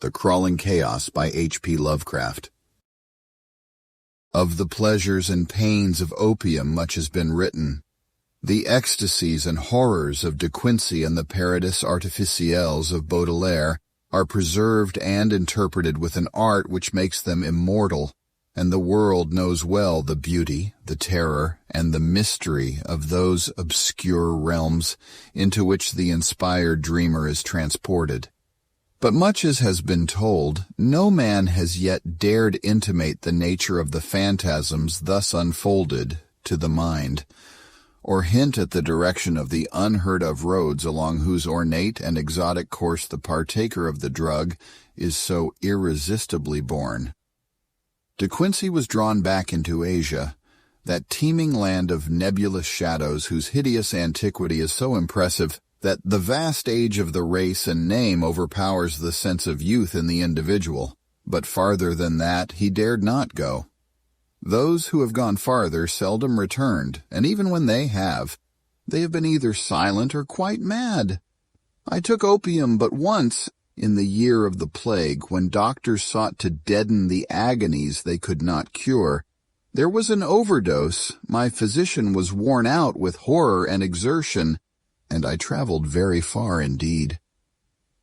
The Crawling Chaos by H.P. Lovecraft. Of the pleasures and pains of opium much has been written. The ecstasies and horrors of De Quincey and the Paradis Artificiels of Baudelaire are preserved and interpreted with an art which makes them immortal, and the world knows well the beauty, the terror, and the mystery of those obscure realms into which the inspired dreamer is transported. But much as has been told, no man has yet dared intimate the nature of the phantasms thus unfolded to the mind, or hint at the direction of the unheard-of roads along whose ornate and exotic course the partaker of the drug is so irresistibly borne. De Quincey was drawn back into Asia, that teeming land of nebulous shadows whose hideous antiquity is so impressive that the vast age of the race and name overpowers the sense of youth in the individual, but farther than that he dared not go. Those who have gone farther seldom returned, and even when they have been either silent or quite mad. I took opium but once, in the year of the plague, when doctors sought to deaden the agonies they could not cure. There was an overdose, my physician was worn out with horror and exertion, and I traveled very far indeed.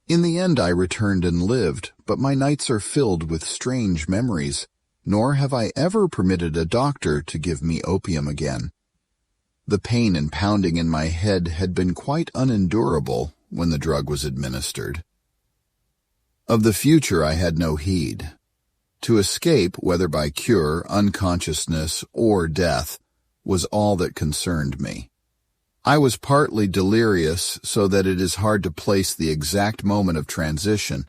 In the end I returned and lived, but my nights are filled with strange memories, nor have I ever permitted a doctor to give me opium again. The pain and pounding in my head had been quite unendurable when the drug was administered. Of the future I had no heed. To escape, whether by cure, unconsciousness, or death, was all that concerned me. I was partly delirious, so that it is hard to place the exact moment of transition,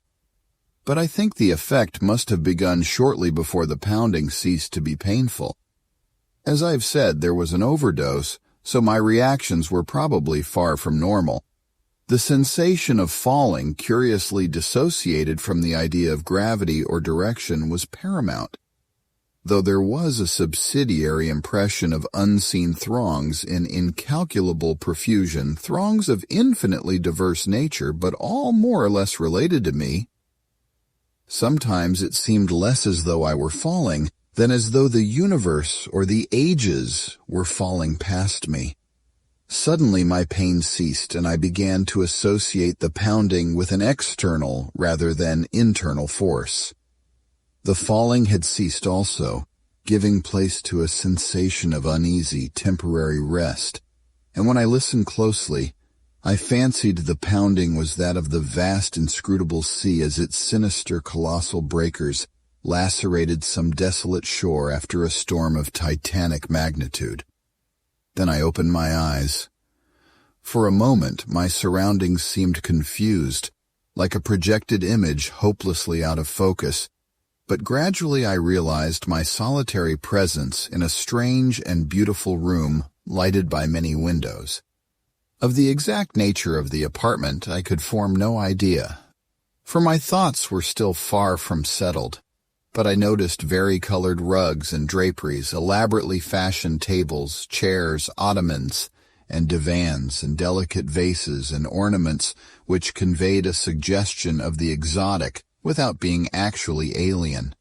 but I think the effect must have begun shortly before the pounding ceased to be painful. As I've said, there was an overdose, so my reactions were probably far from normal. The sensation of falling, curiously dissociated from the idea of gravity or direction, was paramount, though there was a subsidiary impression of unseen throngs in incalculable profusion, throngs of infinitely diverse nature, but all more or less related to me. Sometimes it seemed less as though I were falling than as though the universe or the ages were falling past me. Suddenly my pain ceased, and I began to associate the pounding with an external rather than internal force. The falling had ceased also, giving place to a sensation of uneasy, temporary rest, and when I listened closely, I fancied the pounding was that of the vast inscrutable sea as its sinister colossal breakers lacerated some desolate shore after a storm of titanic magnitude. Then I opened my eyes. For a moment my surroundings seemed confused, like a projected image hopelessly out of focus, but gradually I realized my solitary presence in a strange and beautiful room lighted by many windows. Of the exact nature of the apartment I could form no idea, for my thoughts were still far from settled, but I noticed vari-colored rugs and draperies, elaborately fashioned tables, chairs, ottomans, and divans, and delicate vases and ornaments which conveyed a suggestion of the exotic without being actually alien.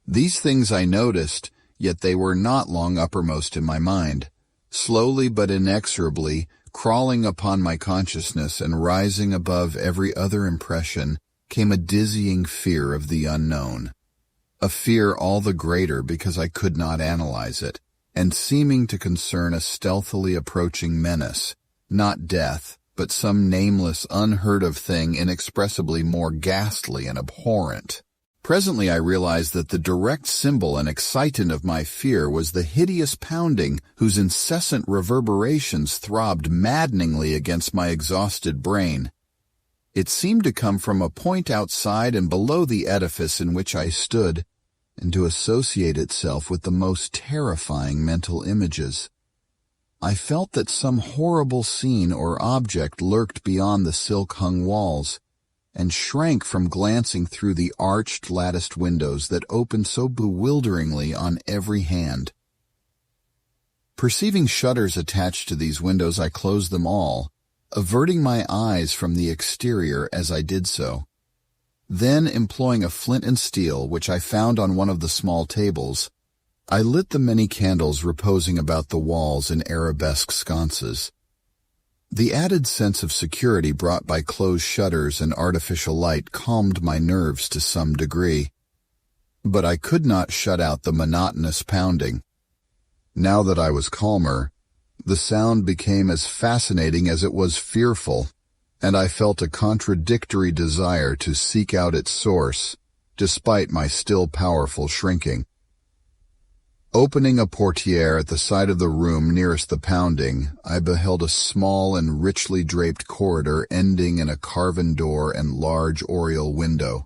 These things I noticed, yet they were not long uppermost in my mind. Slowly but inexorably, crawling upon my consciousness and rising above every other impression, came a dizzying fear of the unknown. A fear all the greater because I could not analyze it, and seeming to concern a stealthily approaching menace, not death, but some nameless, unheard-of thing inexpressibly more ghastly and abhorrent. Presently I realized that the direct symbol and excitant of my fear was the hideous pounding whose incessant reverberations throbbed maddeningly against my exhausted brain. It seemed to come from a point outside and below the edifice in which I stood, and to associate itself with the most terrifying mental images. I felt that some horrible scene or object lurked beyond the silk-hung walls, and shrank from glancing through the arched, latticed windows that opened so bewilderingly on every hand. Perceiving shutters attached to these windows, I closed them all, averting my eyes from the exterior as I did so. Then, employing a flint and steel, which I found on one of the small tables, I lit the many candles reposing about the walls in arabesque sconces. The added sense of security brought by closed shutters and artificial light calmed my nerves to some degree. But I could not shut out the monotonous pounding. Now that I was calmer, the sound became as fascinating as it was fearful, and I felt a contradictory desire to seek out its source, despite my still powerful shrinking. Opening a portière at the side of the room nearest the pounding, I beheld a small and richly draped corridor ending in a carven door and large oriel window.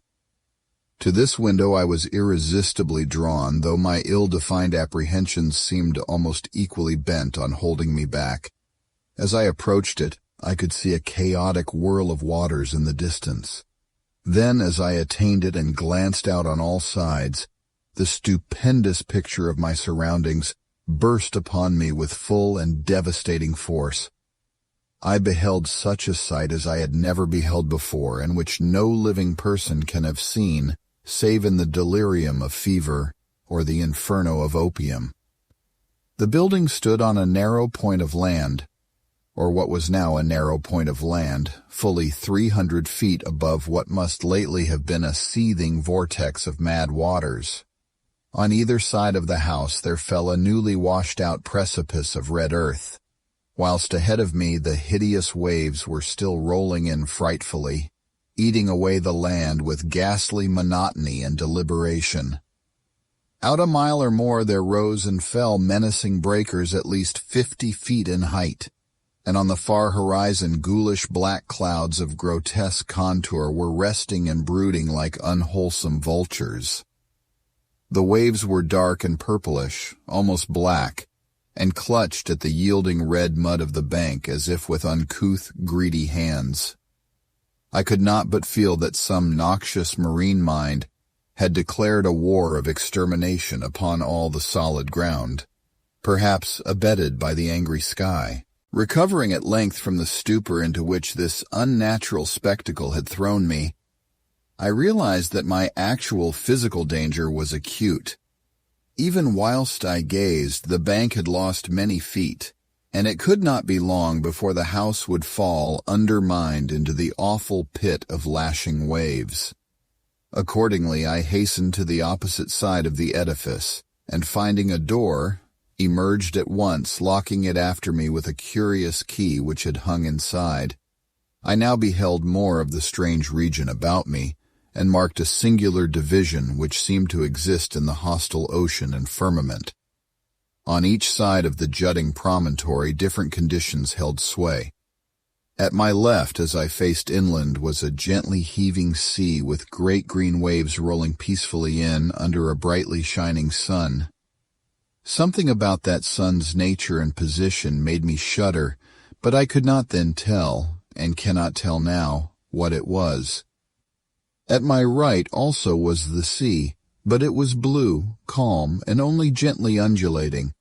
To this window I was irresistibly drawn, though my ill-defined apprehensions seemed almost equally bent on holding me back. As I approached it, I could see a chaotic whirl of waters in the distance. Then, as I attained it and glanced out on all sides, the stupendous picture of my surroundings burst upon me with full and devastating force. I beheld such a sight as I had never beheld before, and which no living person can have seen, save in the delirium of fever or the inferno of opium. The building stood on a narrow point of land, or what was now a narrow point of land, fully 300 feet above what must lately have been a seething vortex of mad waters. On either side of the house there fell a newly washed-out precipice of red earth, whilst ahead of me the hideous waves were still rolling in frightfully, eating away the land with ghastly monotony and deliberation. Out a mile or more there rose and fell menacing breakers at least 50 feet in height, and on the far horizon ghoulish black clouds of grotesque contour were resting and brooding like unwholesome vultures. The waves were dark and purplish, almost black, and clutched at the yielding red mud of the bank as if with uncouth, greedy hands. I could not but feel that some noxious marine mind had declared a war of extermination upon all the solid ground, perhaps abetted by the angry sky. Recovering at length from the stupor into which this unnatural spectacle had thrown me, I realized that my actual physical danger was acute. Even whilst I gazed, the bank had lost many feet, and it could not be long before the house would fall undermined into the awful pit of lashing waves. Accordingly, I hastened to the opposite side of the edifice, and finding a door, emerged at once, locking it after me with a curious key which had hung inside. I now beheld more of the strange region about me, and marked a singular division which seemed to exist in the hostile ocean and firmament. On each side of the jutting promontory different conditions held sway. At my left, as I faced inland, was a gently heaving sea with great green waves rolling peacefully in under a brightly shining sun. Something about that sun's nature and position made me shudder, but I could not then tell, and cannot tell now, what it was. At my right also was the sea, but it was blue, calm, and only gently undulating,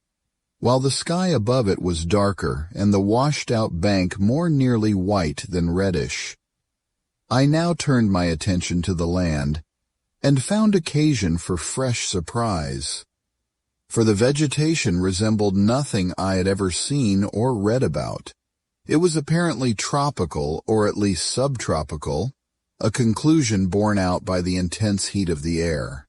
while the sky above it was darker and the washed-out bank more nearly white than reddish. I now turned my attention to the land, and found occasion for fresh surprise, for the vegetation resembled nothing I had ever seen or read about. It was apparently tropical, or at least subtropical, a conclusion borne out by the intense heat of the air.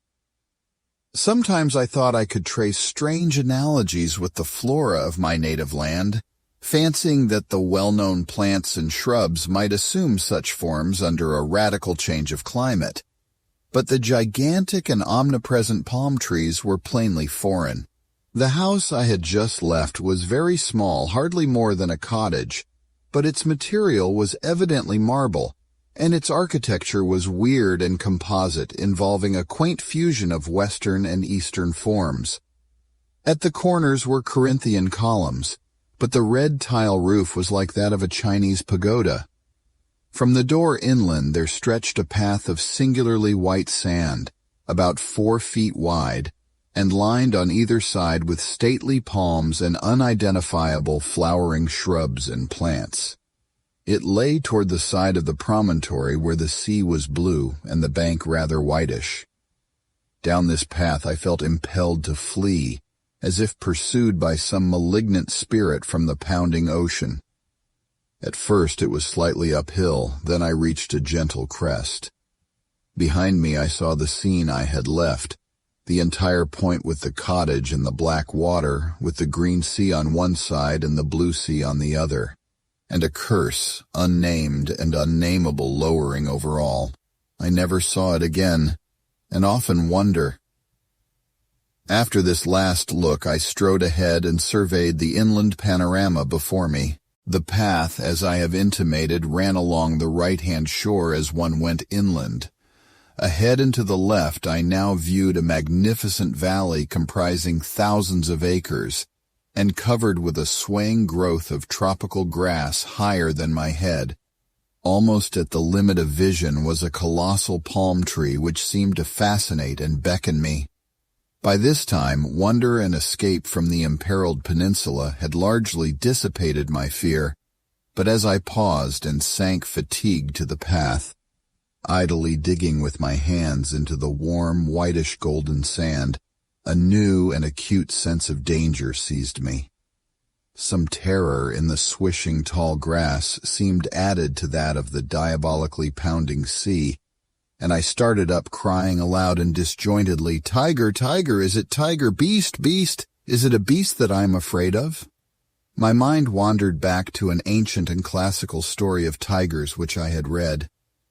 Sometimes I thought I could trace strange analogies with the flora of my native land, fancying that the well-known plants and shrubs might assume such forms under a radical change of climate. But the gigantic and omnipresent palm trees were plainly foreign. The house I had just left was very small, hardly more than a cottage, but its material was evidently marble, and its architecture was weird and composite, involving a quaint fusion of Western and Eastern forms. At the corners were Corinthian columns, but the red tile roof was like that of a Chinese pagoda. From the door inland there stretched a path of singularly white sand, about 4 feet wide, and lined on either side with stately palms and unidentifiable flowering shrubs and plants. It lay toward the side of the promontory where the sea was blue and the bank rather whitish. Down this path I felt impelled to flee, as if pursued by some malignant spirit from the pounding ocean. At first it was slightly uphill, then I reached a gentle crest. Behind me I saw the scene I had left, the entire point with the cottage and the black water, with the green sea on one side and the blue sea on the other, and a curse, unnamed and unnameable, lowering over all. I never saw it again, and often wonder. After this last look, I strode ahead and surveyed the inland panorama before me. The path, as I have intimated, ran along the right-hand shore as one went inland. Ahead and to the left I now viewed a magnificent valley comprising thousands of acres, and covered with a swaying growth of tropical grass higher than my head. Almost at the limit of vision was a colossal palm tree which seemed to fascinate and beckon me. By this time, wonder and escape from the imperiled peninsula had largely dissipated my fear, but as I paused and sank fatigued to the path, idly digging with my hands into the warm, whitish-golden sand, a new and acute sense of danger seized me. Some terror in the swishing tall grass seemed added to that of the diabolically pounding sea, and I started up crying aloud and disjointedly, "Tiger, tiger, is it tiger? Beast, beast, is it a beast that I am afraid of?" My mind wandered back to an ancient and classical story of tigers which I had read.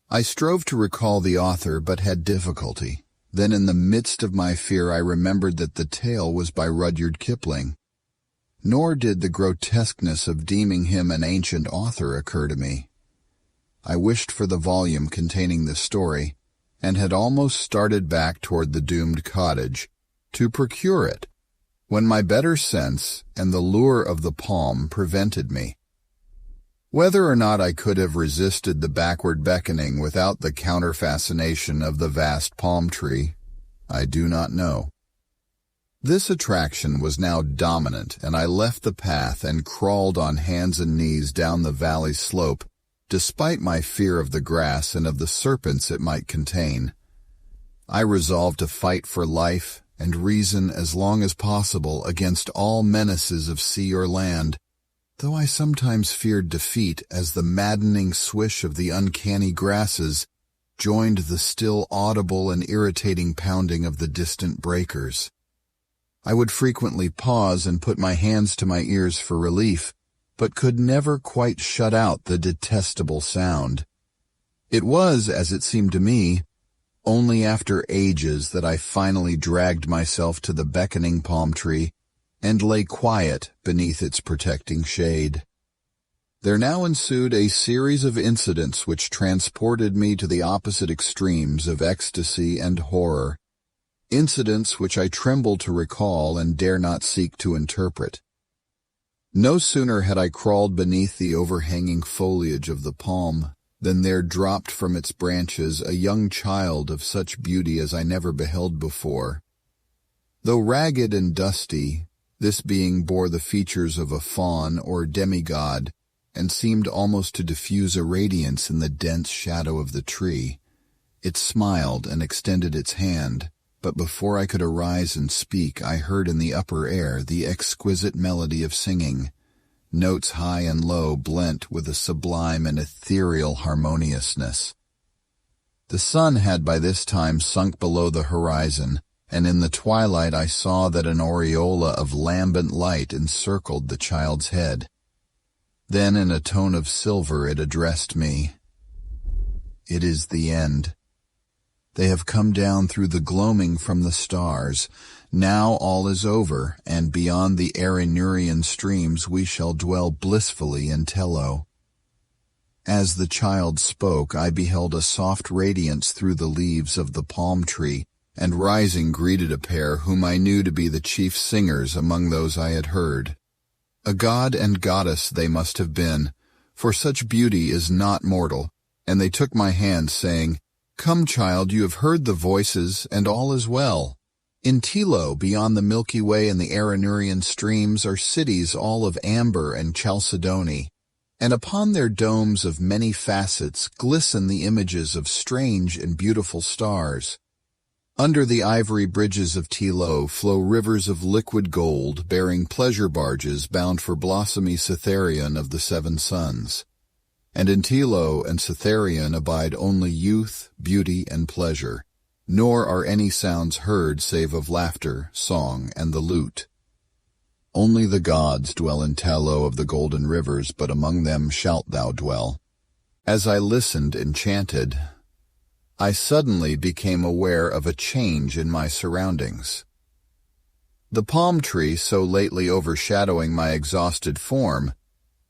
I strove to recall the author, but had difficulty. Then in the midst of my fear I remembered that the tale was by Rudyard Kipling. Nor did the grotesqueness of deeming him an ancient author occur to me. I wished for the volume containing the story, and had almost started back toward the doomed cottage to procure it, when my better sense and the lure of the palm prevented me. Whether or not I could have resisted the backward beckoning without the counter-fascination of the vast palm tree, I do not know. This attraction was now dominant, and I left the path and crawled on hands and knees down the valley slope, despite my fear of the grass and of the serpents it might contain. I resolved to fight for life and reason as long as possible against all menaces of sea or land, though I sometimes feared defeat as the maddening swish of the uncanny grasses joined the still audible and irritating pounding of the distant breakers. I would frequently pause and put my hands to my ears for relief, but could never quite shut out the detestable sound. It was, as it seemed to me, only after ages that I finally dragged myself to the beckoning palm tree and lay quiet beneath its protecting shade. There now ensued a series of incidents which transported me to the opposite extremes of ecstasy and horror, incidents which I tremble to recall and dare not seek to interpret. No sooner had I crawled beneath the overhanging foliage of the palm than there dropped from its branches a young child of such beauty as I never beheld before. Though ragged and dusty, this being bore the features of a faun or demigod, and seemed almost to diffuse a radiance in the dense shadow of the tree. It smiled and extended its hand, but before I could arise and speak, I heard in the upper air the exquisite melody of singing, notes high and low blent with a sublime and ethereal harmoniousness. The sun had by this time sunk below the horizon, and in the twilight I saw that an aureola of lambent light encircled the child's head. Then in a tone of silver it addressed me. "It is the end. They have come down through the gloaming from the stars. Now all is over, and beyond the Arinurian streams we shall dwell blissfully in Tello." As the child spoke, I beheld a soft radiance through the leaves of the palm tree, and rising greeted a pair whom I knew to be the chief singers among those I had heard. A god and goddess they must have been, for such beauty is not mortal, and they took my hand, saying, "Come, child, you have heard the voices, and all is well. In Tilo, beyond the Milky Way and the Arinurian streams, are cities all of amber and chalcedony, and upon their domes of many facets glisten the images of strange and beautiful stars. Under the ivory bridges of Tilo flow rivers of liquid gold bearing pleasure barges bound for blossomy Cytherion of the seven suns. And in Tilo and Cytherion abide only youth, beauty, and pleasure, nor are any sounds heard save of laughter, song, and the lute. Only the gods dwell in Talo of the golden rivers, but among them shalt thou dwell. As I listened enchanted, I suddenly became aware of a change in my surroundings. The palm tree so lately overshadowing my exhausted form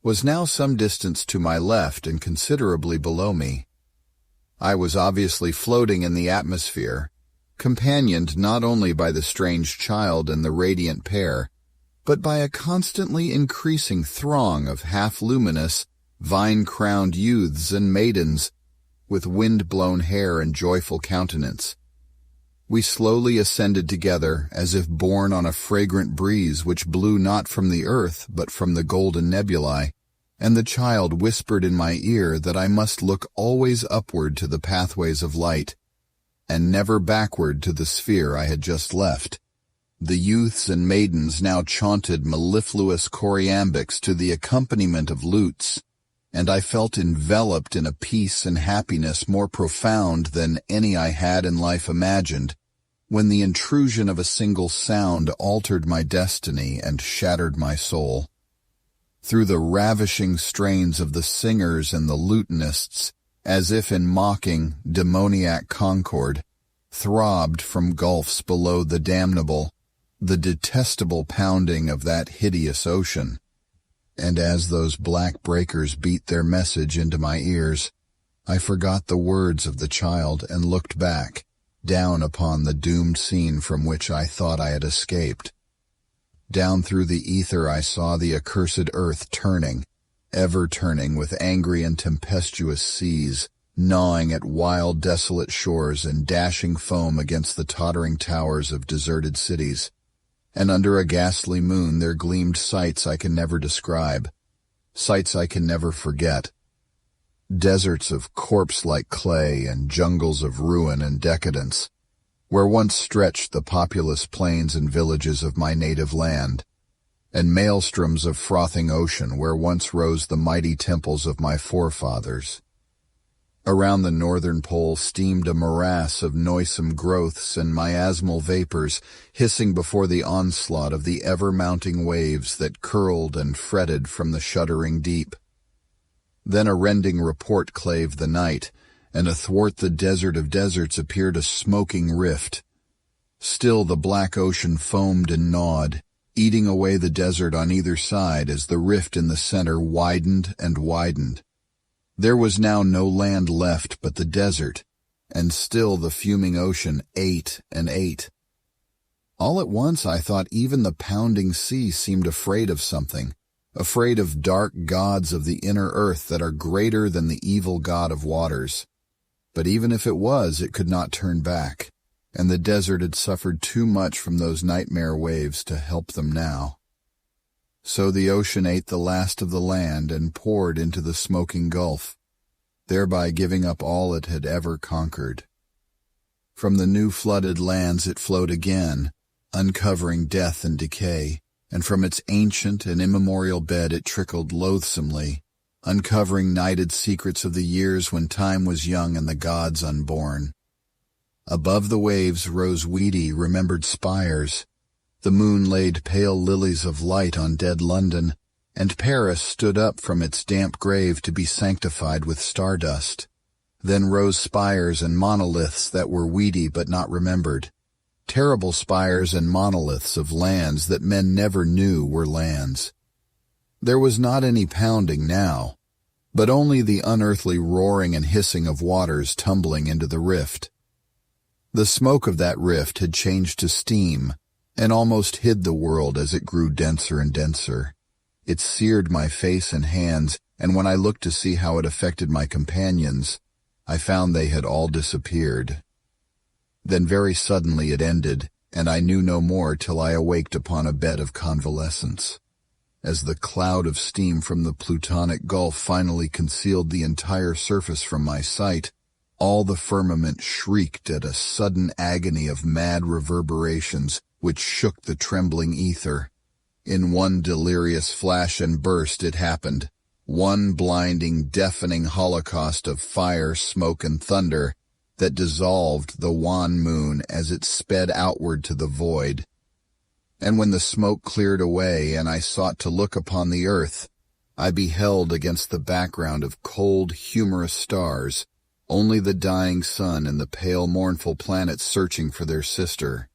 was now some distance to my left and considerably below me. I was obviously floating in the atmosphere, companioned not only by the strange child and the radiant pair, but by a constantly increasing throng of half-luminous, vine-crowned youths and maidens with wind-blown hair and joyful countenance. We slowly ascended together, as if borne on a fragrant breeze which blew not from the earth, but from the golden nebulae, and the child whispered in my ear that I must look always upward to the pathways of light, and never backward to the sphere I had just left. The youths and maidens now chaunted mellifluous choriambics to the accompaniment of lutes, and I felt enveloped in a peace and happiness more profound than any I had in life imagined, when the intrusion of a single sound altered my destiny and shattered my soul. Through the ravishing strains of the singers and the lutenists, as if in mocking, demoniac concord, throbbed from gulfs below the damnable, the detestable pounding of that hideous ocean. And as those black breakers beat their message into my ears, I forgot the words of the child and looked back, down upon the doomed scene from which I thought I had escaped. Down through the ether I saw the accursed earth turning, ever turning with angry and tempestuous seas, gnawing at wild desolate shores and dashing foam against the tottering towers of deserted cities. And under a ghastly moon there gleamed sights I can never describe, sights I can never forget. Deserts of corpse-like clay and jungles of ruin and decadence, where once stretched the populous plains and villages of my native land, and maelstroms of frothing ocean where once rose the mighty temples of my forefathers. Around the northern pole steamed a morass of noisome growths and miasmal vapors, hissing before the onslaught of the ever-mounting waves that curled and fretted from the shuddering deep. Then a rending report clave the night, and athwart the desert of deserts appeared a smoking rift. Still the black ocean foamed and gnawed, eating away the desert on either side as the rift in the center widened and widened. There was now no land left but the desert, and still the fuming ocean ate and ate. All at once I thought even the pounding sea seemed afraid of something, afraid of dark gods of the inner earth that are greater than the evil god of waters. But even if it was, it could not turn back, and the desert had suffered too much from those nightmare waves to help them now. So the ocean ate the last of the land and poured into the smoking gulf, thereby giving up all it had ever conquered. From the new flooded lands it flowed again, uncovering death and decay, and from its ancient and immemorial bed it trickled loathsomely, uncovering nighted secrets of the years when time was young and the gods unborn. Above the waves rose weedy, remembered spires. The moon laid pale lilies of light on dead London, and Paris stood up from its damp grave to be sanctified with stardust. Then rose spires and monoliths that were weedy but not remembered, terrible spires and monoliths of lands that men never knew were lands. There was not any pounding now, but only the unearthly roaring and hissing of waters tumbling into the rift. The smoke of that rift had changed to steam, and almost hid the world as it grew denser and denser. It seared my face and hands, and when I looked to see how it affected my companions, I found they had all disappeared. Then very suddenly it ended, and I knew no more till I awaked upon a bed of convalescence. As the cloud of steam from the Plutonic Gulf finally concealed the entire surface from my sight, all the firmament shrieked at a sudden agony of mad reverberations which shook the trembling ether. In one delirious flash and burst it happened, one blinding, deafening holocaust of fire, smoke, and thunder that dissolved the wan moon as it sped outward to the void. And when the smoke cleared away and I sought to look upon the earth, I beheld against the background of cold, humorous stars only the dying sun and the pale, mournful planets searching for their sister.